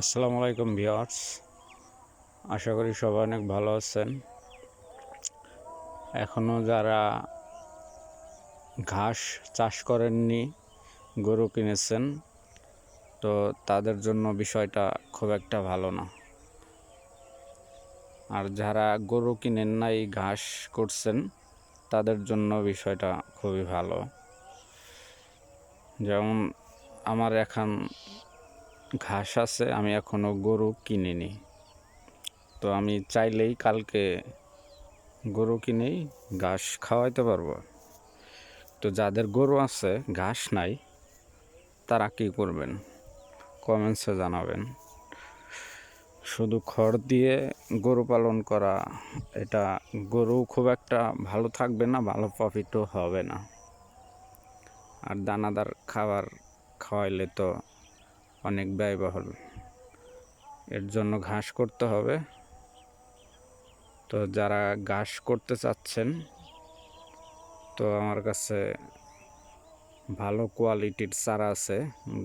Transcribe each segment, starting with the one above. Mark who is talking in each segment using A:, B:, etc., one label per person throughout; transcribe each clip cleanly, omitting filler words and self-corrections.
A: আসসালামু আলাইকুম ভিউয়ার্স, আশা করি সবাই অনেক ভালো আছেন। এখনও যারা ঘাস চাষ করেননি, গরু কিনেছেন, তো তাদের জন্য বিষয়টা খুব একটা ভালো না। আর যারা গরু কিনেন নাই, ঘাস করছেন, তাদের জন্য বিষয়টা খুবই ভালো। যেমন আমার এখন ঘাস আছে, আমি এখনও গরু কিনিনি, তো আমি চাইলেই কালকে গরু কিনেই ঘাস খাওয়াইতে পারবো। তো যাদের গরু আছে, ঘাস নাই, তারা কী করবেন কমেন্টসে জানাবেন। শুধু খড় দিয়ে গরু পালন করা, এটা গরু খুব একটা ভালো থাকবে না, ভালো প্রফিটও হবে না। আর দানাদার খাবার খাওয়াইলে তো অনেক ব্যয়বহুল, এর জন্য ঘাস করতে হবে। তো যারা ঘাস করতে চাচ্ছেন, তো আমার কাছে ভালো কোয়ালিটির চারা আছে,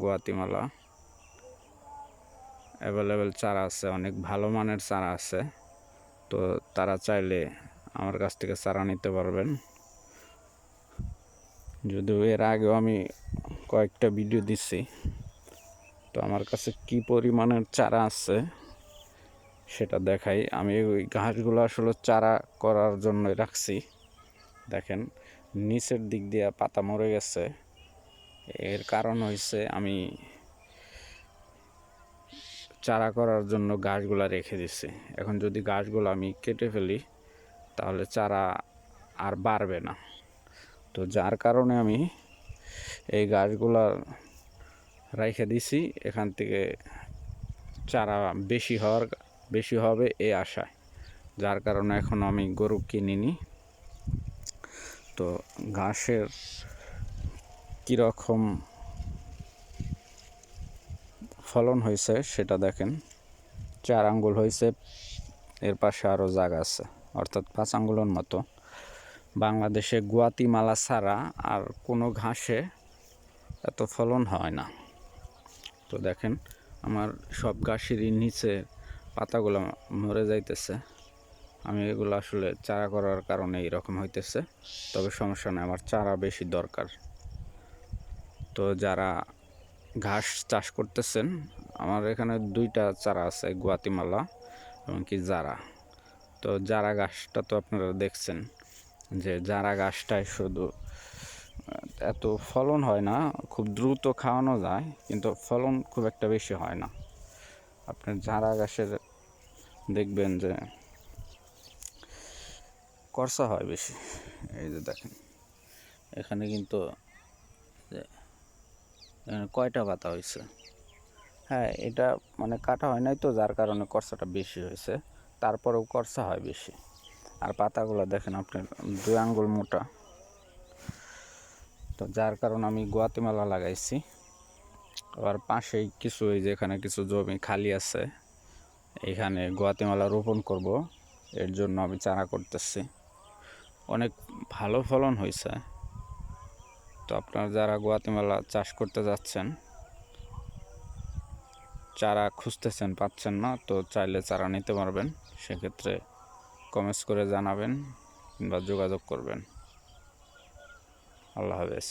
A: গুয়াতিমালা অ্যাভেলেবেল চারা আছে, অনেক ভালো মানের চারা আছে। তো তারা চাইলে আমার কাছ থেকে চারা নিতে পারবেন। যদিও এর আগেও আমি কয়েকটা ভিডিও দিচ্ছি, তো আমার কাছে কি পরিমাণের চারা আছে সেটা দেখাই। আমি ওই ঘাসগুলো আসলে চারা করার জন্যই রাখছি। দেখেন নিচের দিক দিয়ে পাতা মরে গেছে, এর কারণ হয়েছে আমি চারা করার জন্য গাছগুলো রেখে দিচ্ছি। এখন যদি গাছগুলো আমি কেটে ফেলি, তাহলে চারা আর বাড়বে না। তো যার কারণে আমি এই গাছগুলো রেখে দিছি, এখান থেকে চারা বেশি হবে এই আশায়। যার কারণে এখন আমি গরু কিনিনি। তো ঘাসের কীরকম ফলন হয়েছে সেটা দেখেন। 4 আঙ্গুল হয়েছে, এর পাশে আরও জায়গা আছে, অর্থাৎ 5 আঙ্গুলের মতো। বাংলাদেশে গুয়াতিমালা ছাড়া আর কোনো ঘাসে এত ফলন হয় না। তো দেখেন আমার সব ঘাসেরই নিচে পাতাগুলো মরে যাইতেছে। আমি এগুলো আসলে চারা করার কারণে এরকম হইতেছে, তবে সমস্যা নেই, আমার চারা বেশি দরকার। তো যারা ঘাস চাষ করতেছেন, আমার এখানে 2টা চারা আছে, গুয়াতিমালা এবং কি জারা। তো জারা ঘাসটা তো আপনারা দেখছেন যে জারা গাছটায় শুধু এত ফলন হয় না, খুব দ্রুত খাওয়ানো যায়, কিন্তু ফলন খুব একটা বেশি হয় না। আপনার জারা গাছের দেখবেন যে করসা হয় বেশি। এই যে দেখেন এখানে কিন্তু কয়টা পাতা হয়েছে। হ্যাঁ, এটা মানে কাটা হয় নাই, তো যার কারণে করসাটা বেশি হয়েছে, তারপরেও করসা হয় বেশি। আর পাতাগুলো দেখেন আপনার 2 আঙ্গুল মোটা। তো যার কারণে আমি গুয়াতিমালা লাগাইছি। আবার পাশেই কিছু, এই যে এখানে কিছু জমি খালি আছে, এখানে গুয়াতিমালা রোপণ করব, এর জন্য আমি চারা করতেছি। অনেক ভালো ফলন হয়েছে। তো আপনারা যারা গুয়াতিমালা চাষ করতে যাচ্ছেন, চারা খুঁজতেছেন পাচ্ছেন না, তো চাইলে চারা নিতে পারবেন। সেক্ষেত্রে কমেন্টস করে জানাবেন কিংবা যোগাযোগ করবেন। আল্লাহ হাফেজ।